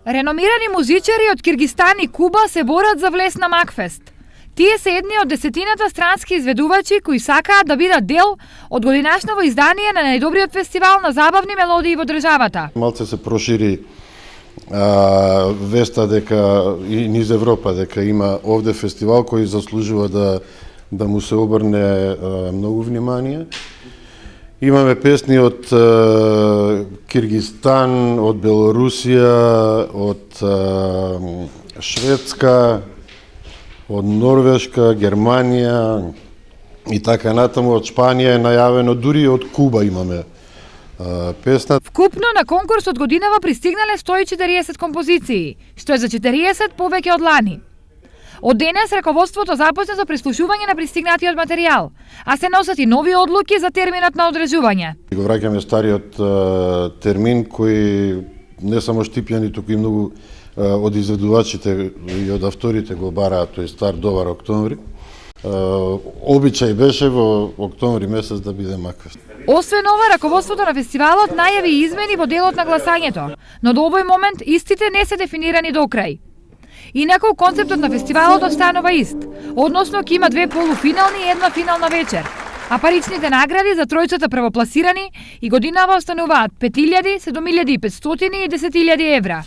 Реномирани музичари од Киргистан и Куба се борат за влез на Макфест. Тие се едни од десетината странски изведувачи кои сакаат да бидат дел од годинашново издание на најдобриот фестивал на забавни мелодии во државата. Малце се прошири веста дека и низ Европа дека има овде фестивал кој заслужува да му се обрне многу внимание. Имаме песни од Киргистан, од Белорусија, од Шведска, од Норвешка, Германија и така натаму. Од Шпанија е најавено, дури од Куба имаме песна. Вкупно на конкурсот годинава пристигнале 140 композиции, што е за 40 повеќе од лани. Од денес раководството започна со прислушување на пристигнатиот материјал, а се носат и нови одлуки за терминот на одржување. Го враќаме стариот термин кој не само штипјани, туку и многу од изведувачите и од авторите го бараат, тој стар добар октомври. Обичај беше во октомври месец да биде Макфест. Освен ова, раководството на фестивалот најави измени во делот на гласањето, но до овој момент истите не се дефинирани до крај. Инаку, концептот на фестивалот останува ист, односно ќе има 2 полуфинални и 1 финална вечер, а паричните награди за тројцата првопласирани и годинава остануваат 5.000, 7.500 и 10.000 евра.